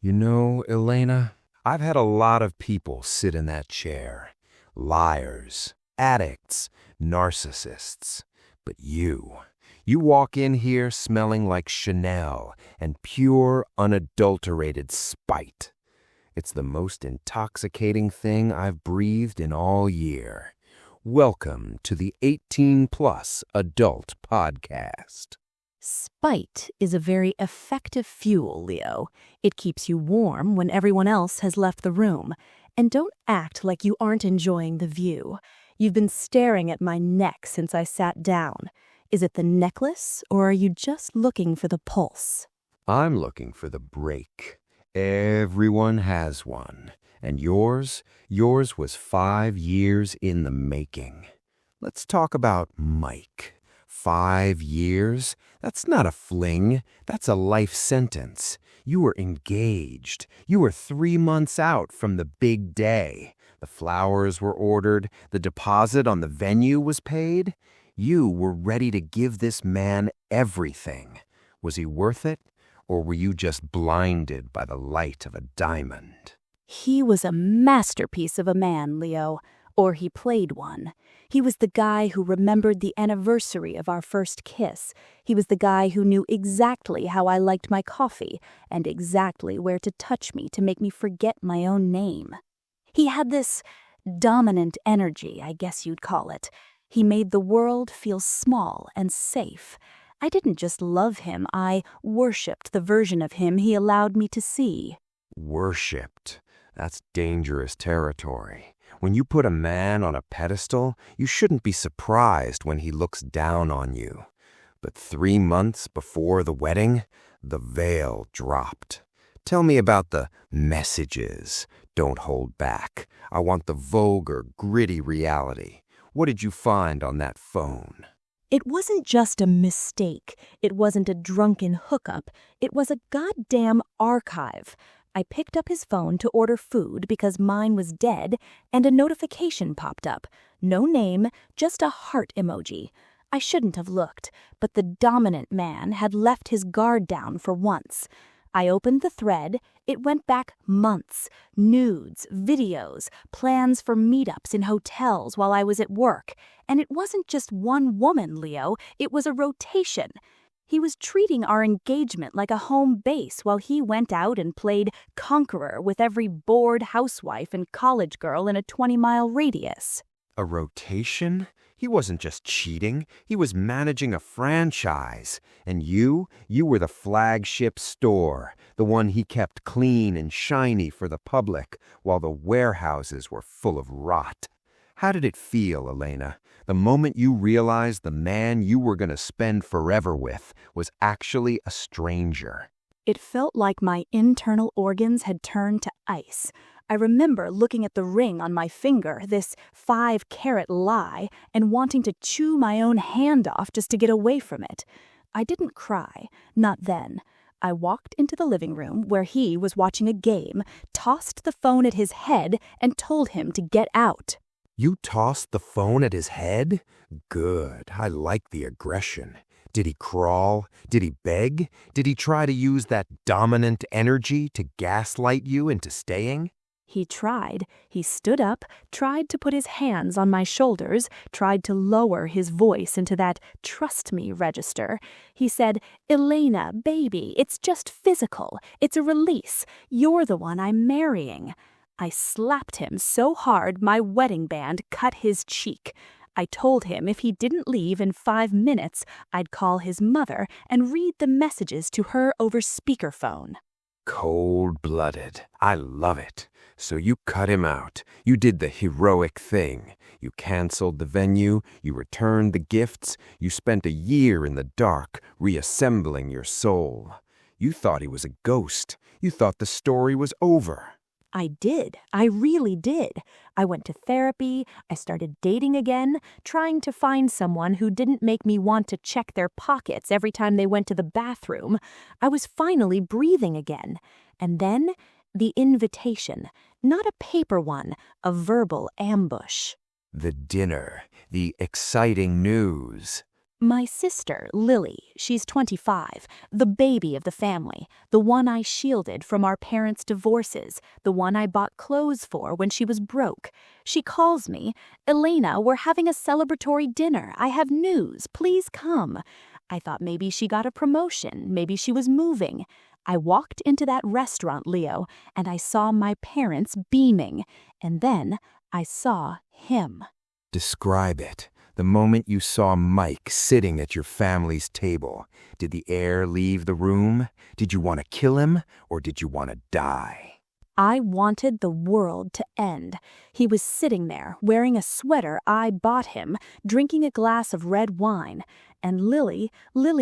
You know, Elena, I've had a lot of people sit in that chair. Liars, addicts, narcissists. But you walk in here smelling like Chanel and pure, unadulterated spite. It's the most intoxicating thing I've breathed in all year. Welcome to the 18-plus adult podcast. Spite is a very effective fuel, Leo. It keeps you warm when everyone else has left the room. And don't act like you aren't enjoying the view. You've been staring at my neck since I sat down. Is it the necklace, or are you just looking for the pulse? I'm looking for the break. Everyone has one. And yours was 5 years in the making. Let's talk about Mike. 5 years? That's not a fling. That's a life sentence. You were engaged. You were 3 months out from the big day. The flowers were ordered. The deposit on the venue was paid. You were ready to give this man everything. Was he worth it? Or were you just blinded by the light of a diamond? He was a masterpiece of a man, Leo. Or he played one. He was the guy who remembered the anniversary of our first kiss. He was the guy who knew exactly how I liked my coffee and exactly where to touch me to make me forget my own name. He had this dominant energy, I guess you'd call it. He made the world feel small and safe. I didn't just love him, I worshipped the version of him he allowed me to see. Worshipped? That's dangerous territory. When you put a man on a pedestal, you shouldn't be surprised when he looks down on you. But 3 months before the wedding, the veil dropped. Tell me about the messages. Don't hold back. I want the vulgar, gritty reality. What did you find on that phone? It wasn't just a mistake. It wasn't a drunken hookup. It was a goddamn archive. I picked up his phone to order food because mine was dead, and a notification popped up. No name, just a heart emoji. I shouldn't have looked, but the dominant man had left his guard down for once. I opened the thread. It went back months. Nudes, videos, plans for meetups in hotels while I was at work. And it wasn't just one woman, Leo. It was a rotation. He was treating our engagement like a home base while he went out and played conqueror with every bored housewife and college girl in a 20-mile radius. A rotation? He wasn't just cheating. He was managing a franchise. And you were the flagship store, the one he kept clean and shiny for the public, while the warehouses were full of rot. How did it feel, Elena, the moment you realized the man you were going to spend forever with was actually a stranger? It felt like my internal organs had turned to ice. I remember looking at the ring on my finger, this 5-carat lie, and wanting to chew my own hand off just to get away from it. I didn't cry, not then. I walked into the living room where he was watching a game, tossed the phone at his head, and told him to get out. You tossed the phone at his head? Good. I like the aggression. Did he crawl? Did he beg? Did he try to use that dominant energy to gaslight you into staying? He tried. He stood up, tried to put his hands on my shoulders, tried to lower his voice into that trust me register. He said, "Elena, baby, it's just physical. It's a release. You're the one I'm marrying." I slapped him so hard my wedding band cut his cheek. I told him if he didn't leave in 5 minutes, I'd call his mother and read the messages to her over speakerphone. Cold-blooded. I love it. So you cut him out. You did the heroic thing. You canceled the venue. You returned the gifts. You spent a year in the dark, reassembling your soul. You thought he was a ghost. You thought the story was over. I did. I really did. I went to therapy. I started dating again, trying to find someone who didn't make me want to check their pockets every time they went to the bathroom. I was finally breathing again. And then the invitation, not a paper one, a verbal ambush. The dinner, the exciting news. My sister, Lily, she's 25, the baby of the family, the one I shielded from our parents' divorces, the one I bought clothes for when she was broke. She calls me, "Elena, we're having a celebratory dinner. I have news. Please come." I thought maybe she got a promotion, maybe she was moving. I walked into that restaurant, Leo, and I saw my parents beaming. And then I saw him. Describe it. The moment you saw Mike sitting at your family's table, did the air leave the room? Did you want to kill him, or did you want to die? I wanted the world to end. He was sitting there, wearing a sweater I bought him, drinking a glass of red wine. And Lily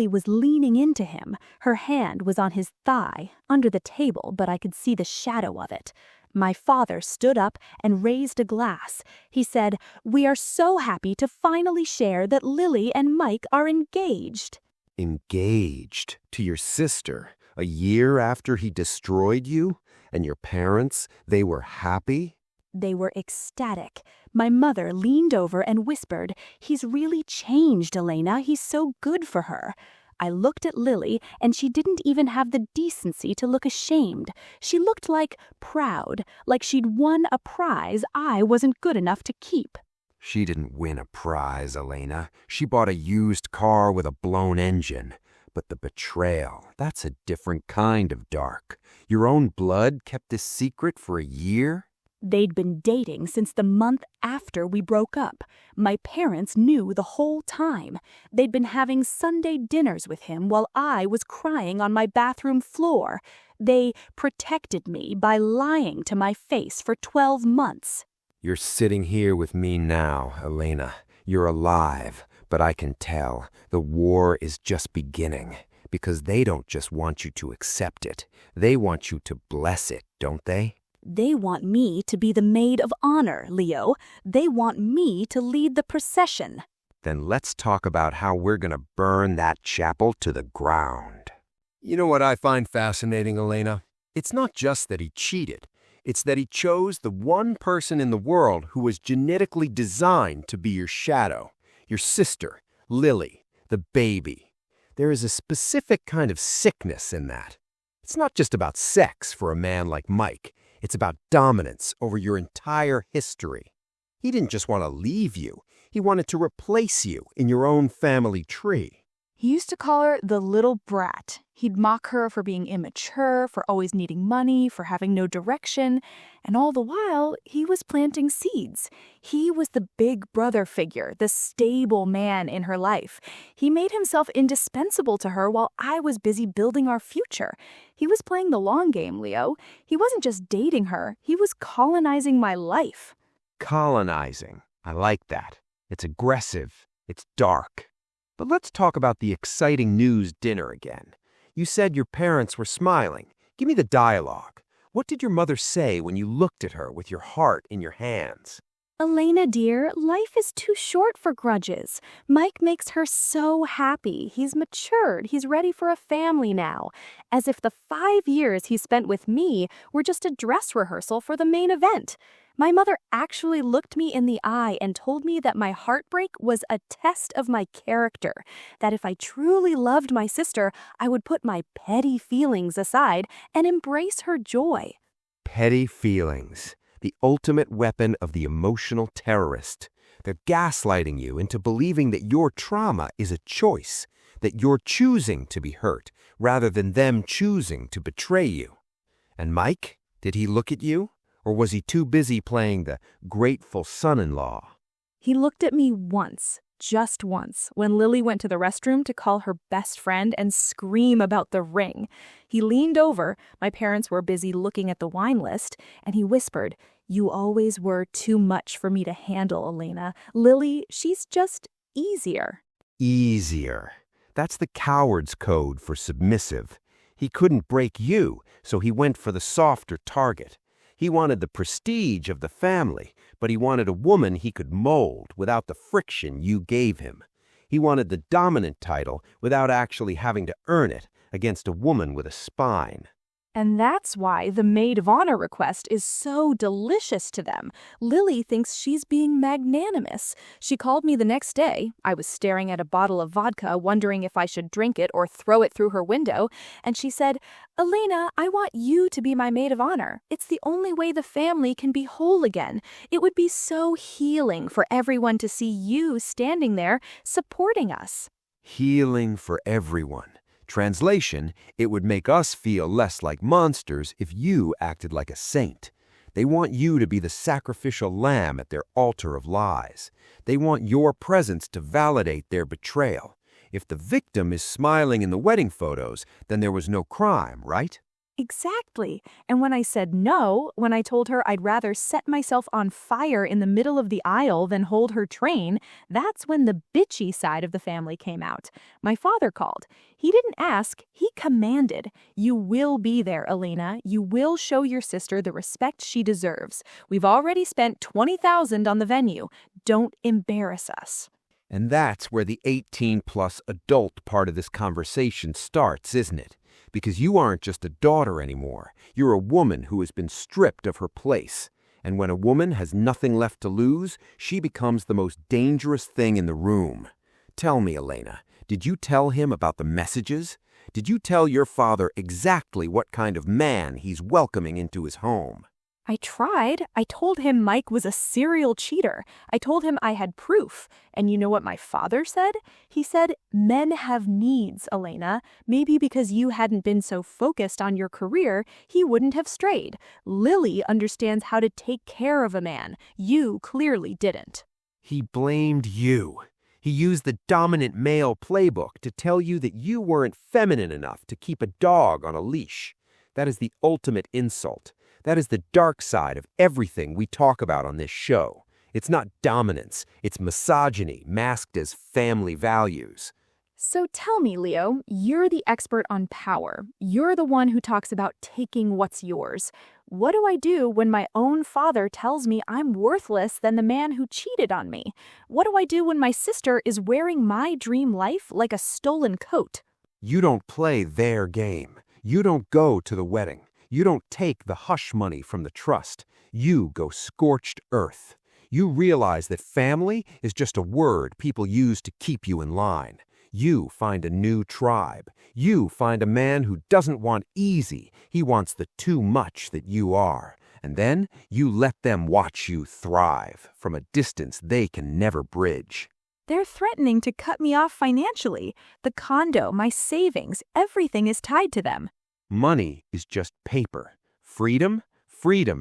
was leaning into him. Her hand was on his thigh, under the table, but I could see the shadow of it. My father stood up and raised a glass. He said, "We are so happy to finally share that Lily and Mike are engaged." Engaged to your sister a year after he destroyed you? And your parents, they were happy? They were ecstatic. My mother leaned over and whispered, "He's really changed, Elena. He's so good for her." I looked at Lily, and she didn't even have the decency to look ashamed. She looked like proud, like she'd won a prize I wasn't good enough to keep. She didn't win a prize, Elena. She bought a used car with a blown engine. But the betrayal, that's a different kind of dark. Your own blood kept this secret for a year? They'd been dating since the month after we broke up. My parents knew the whole time. They'd been having Sunday dinners with him while I was crying on my bathroom floor. They protected me by lying to my face for 12 months. You're sitting here with me now, Elena. You're alive, but I can tell the war is just beginning. Because they don't just want you to accept it. They want you to bless it, don't they? They want me to be the maid of honor, Leo. They want me to lead the procession. Then let's talk about how we're going to burn that chapel to the ground. You know what I find fascinating, Elena? It's not just that he cheated. It's that he chose the one person in the world who was genetically designed to be your shadow. Your sister, Lily, the baby. There is a specific kind of sickness in that. It's not just about sex for a man like Mike. It's about dominance over your entire history. He didn't just want to leave you. He wanted to replace you in your own family tree. He used to call her the little brat. He'd mock her for being immature, for always needing money, for having no direction. And all the while, he was planting seeds. He was the big brother figure, the stable man in her life. He made himself indispensable to her while I was busy building our future. He was playing the long game, Leo. He wasn't just dating her. He was colonizing my life. Colonizing. I like that. It's aggressive. It's dark. But let's talk about the exciting news dinner again. You said your parents were smiling. Give me the dialogue. What did your mother say when you looked at her with your heart in your hands? "Elena, dear, life is too short for grudges. Mike makes her so happy. He's matured. He's ready for a family now. As if the 5 years he spent with me were just a dress rehearsal for the main event. My mother actually looked me in the eye and told me that my heartbreak was a test of my character, that if I truly loved my sister, I would put my petty feelings aside and embrace her joy." Petty feelings. The ultimate weapon of the emotional terrorist. They're gaslighting you into believing that your trauma is a choice, that you're choosing to be hurt, rather than them choosing to betray you. And Mike, did he look at you? Or was he too busy playing the grateful son-in-law? He looked at me once, just once, when Lily went to the restroom to call her best friend and scream about the ring. He leaned over, my parents were busy looking at the wine list, and he whispered, "You always were too much for me to handle, Elena. Lily, she's just easier." Easier. That's the coward's code for submissive. He couldn't break you, so he went for the softer target. He wanted the prestige of the family, but he wanted a woman he could mold without the friction you gave him. He wanted the dominant title without actually having to earn it against a woman with a spine. And that's why the maid of honor request is so delicious to them. Lily thinks she's being magnanimous. She called me the next day. I was staring at a bottle of vodka, wondering if I should drink it or throw it through her window, and she said, "Elena, I want you to be my maid of honor. It's the only way the family can be whole again. It would be so healing for everyone to see you standing there supporting us." Healing for everyone. Translation, it would make us feel less like monsters if you acted like a saint. They want you to be the sacrificial lamb at their altar of lies. They want your presence to validate their betrayal. If the victim is smiling in the wedding photos, then there was no crime, right? Exactly. And when I said no, when I told her I'd rather set myself on fire in the middle of the aisle than hold her train, that's when the bitchy side of the family came out. My father called. He didn't ask, he commanded. "You will be there, Elena. You will show your sister the respect she deserves. We've already spent $20,000 on the venue. Don't embarrass us." And that's where the 18-plus adult part of this conversation starts, isn't it? Because you aren't just a daughter anymore. You're a woman who has been stripped of her place. And when a woman has nothing left to lose, she becomes the most dangerous thing in the room. Tell me, Elena, did you tell him about the messages? Did you tell your father exactly what kind of man he's welcoming into his home? I tried. I told him Mike was a serial cheater. I told him I had proof. And you know what my father said? He said, "Men have needs, Elena. Maybe because you hadn't been so focused on your career, he wouldn't have strayed. Lily understands how to take care of a man. You clearly didn't." He blamed you. He used the dominant male playbook to tell you that you weren't feminine enough to keep a dog on a leash. That is the ultimate insult. That is the dark side of everything we talk about on this show. It's not dominance, it's misogyny masked as family values. So tell me, Leo, you're the expert on power. You're the one who talks about taking what's yours. What do I do when my own father tells me I'm worthless than the man who cheated on me? What do I do when my sister is wearing my dream life like a stolen coat? You don't play their game. You don't go to the wedding. You don't take the hush money from the trust. You go scorched earth. You realize that family is just a word people use to keep you in line. You find a new tribe. You find a man who doesn't want easy. He wants the too much that you are. And then you let them watch you thrive from a distance they can never bridge. They're threatening to cut me off financially. The condo, my savings, everything is tied to them. Money is just paper. Freedom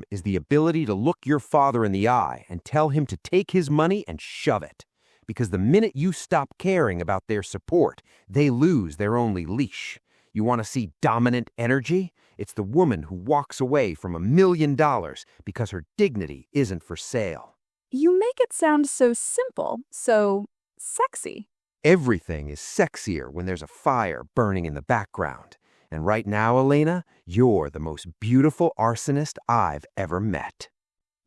is the ability to look your father in the eye and tell him to take his money and shove it. Because the minute you stop caring about their support, they lose their only leash. You want to see dominant energy? It's the woman who walks away from $1 million because her dignity isn't for sale. You make it sound so simple, so sexy. Everything is sexier when there's a fire burning in the background. And right now, Elena, you're the most beautiful arsonist I've ever met.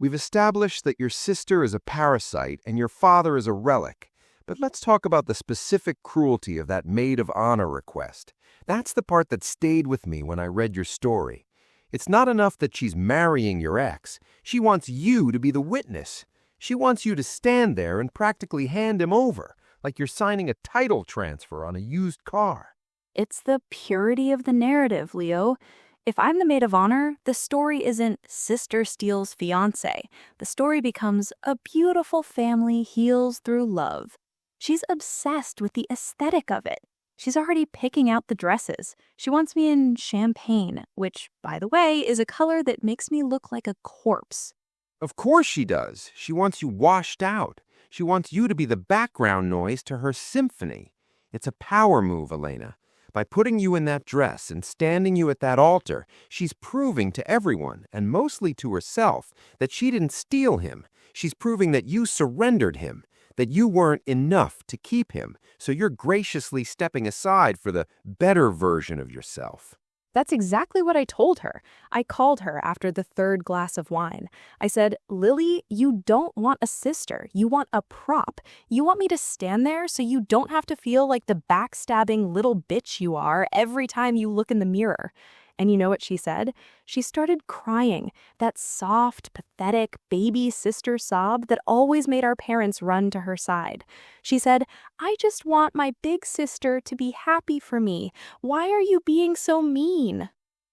We've established that your sister is a parasite and your father is a relic. But let's talk about the specific cruelty of that maid of honor request. That's the part that stayed with me when I read your story. It's not enough that she's marrying your ex. She wants you to be the witness. She wants you to stand there and practically hand him over, like you're signing a title transfer on a used car. It's the purity of the narrative, Leo. If I'm the maid of honor, the story isn't sister steals fiancé. The story becomes a beautiful family heals through love. She's obsessed with the aesthetic of it. She's already picking out the dresses. She wants me in champagne, which, by the way, is a color that makes me look like a corpse. Of course she does. She wants you washed out. She wants you to be the background noise to her symphony. It's a power move, Elena. By putting you in that dress and standing you at that altar, she's proving to everyone, and mostly to herself, that she didn't steal him. She's proving that you surrendered him, that you weren't enough to keep him, so you're graciously stepping aside for the better version of yourself. That's exactly what I told her. I called her after the third glass of wine. I said, "Lily, you don't want a sister. You want a prop. You want me to stand there so you don't have to feel like the backstabbing little bitch you are every time you look in the mirror. And you know what she said? She started crying, that soft, pathetic baby sister sob that always made our parents run to her side. She said, "I just want my big sister to be happy for me. Why are you being so mean?"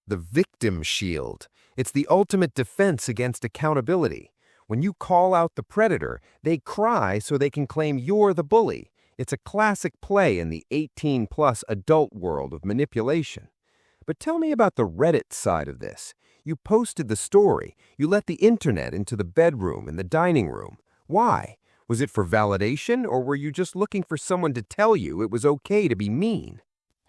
The victim shield. It's the ultimate defense against accountability. When you call out the predator, they cry so they can claim you're the bully. It's a classic play in the 18-plus adult world of manipulation. But tell me about the Reddit side of this. You posted the story. You let the internet into the bedroom and the dining room. Why? Was it for validation, or were you just looking for someone to tell you it was okay to be mean?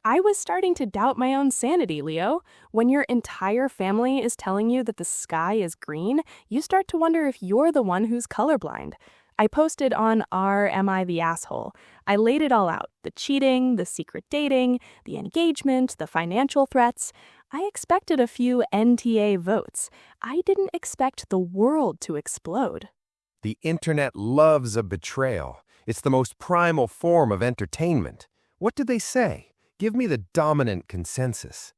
I was starting to doubt my own sanity, Leo. When your entire family is telling you that the sky is green, you start to wonder if you're the one who's colorblind. I posted on Am I the Asshole? I laid it all out, the cheating, the secret dating, the engagement, the financial threats. I expected a few NTA votes. I didn't expect the world to explode. The internet loves a betrayal. It's the most primal form of entertainment. What did they say? Give me the dominant consensus.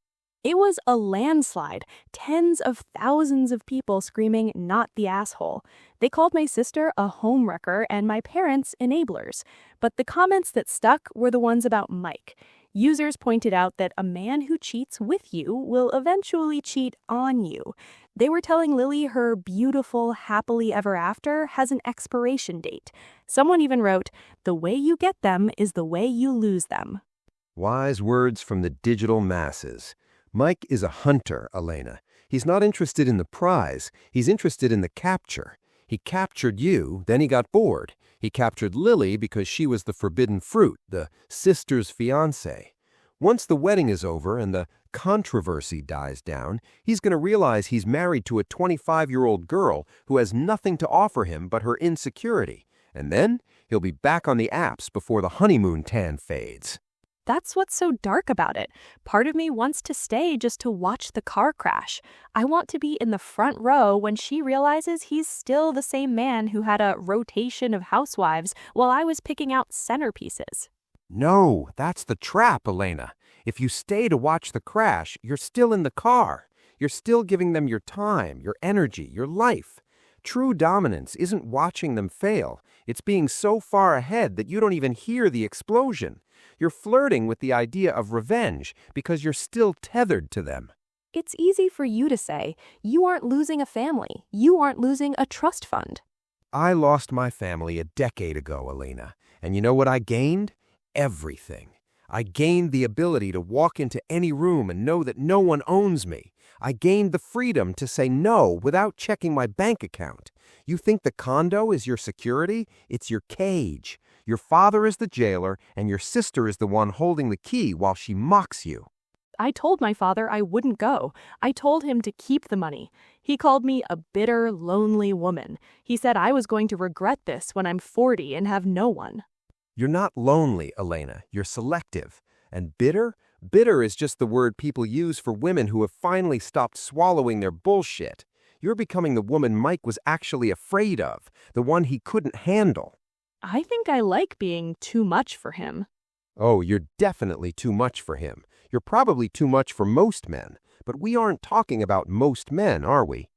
It was a landslide, tens of thousands of people screaming, "Not the asshole." They called my sister a homewrecker and my parents enablers. But the comments that stuck were the ones about Mike. Users pointed out that a man who cheats with you will eventually cheat on you. They were telling Lily her beautiful, happily ever after has an expiration date. Someone even wrote, "The way you get them is the way you lose them." Wise words from the digital masses. Mike is a hunter, Elena. He's not interested in the prize. He's interested in the capture. He captured you, then he got bored. He captured Lily because she was the forbidden fruit, the sister's fiancé. Once the wedding is over and the controversy dies down, he's going to realize he's married to a 25-year-old girl who has nothing to offer him but her insecurity. And then he'll be back on the apps before the honeymoon tan fades. That's what's so dark about it. Part of me wants to stay just to watch the car crash. I want to be in the front row when she realizes he's still the same man who had a rotation of housewives while I was picking out centerpieces. No, that's the trap, Elena. If you stay to watch the crash, you're still in the car. You're still giving them your time, your energy, your life. True dominance isn't watching them fail. It's being so far ahead that you don't even hear the explosion. You're flirting with the idea of revenge because you're still tethered to them. It's easy for you to say, you aren't losing a family. You aren't losing a trust fund. I lost my family a decade ago, Elena. And you know what I gained? Everything. I gained the ability to walk into any room and know that no one owns me. I gained the freedom to say no without checking my bank account. You think the condo is your security? It's your cage. Your father is the jailer, and your sister is the one holding the key while she mocks you. I told my father I wouldn't go. I told him to keep the money. He called me a bitter, lonely woman. He said I was going to regret this when I'm 40 and have no one. You're not lonely, Elena. You're selective. And bitter? Bitter is just the word people use for women who have finally stopped swallowing their bullshit. You're becoming the woman Mike was actually afraid of, the one he couldn't handle. I think I like being too much for him. Oh, you're definitely too much for him. You're probably too much for most men. But we aren't talking about most men, are we?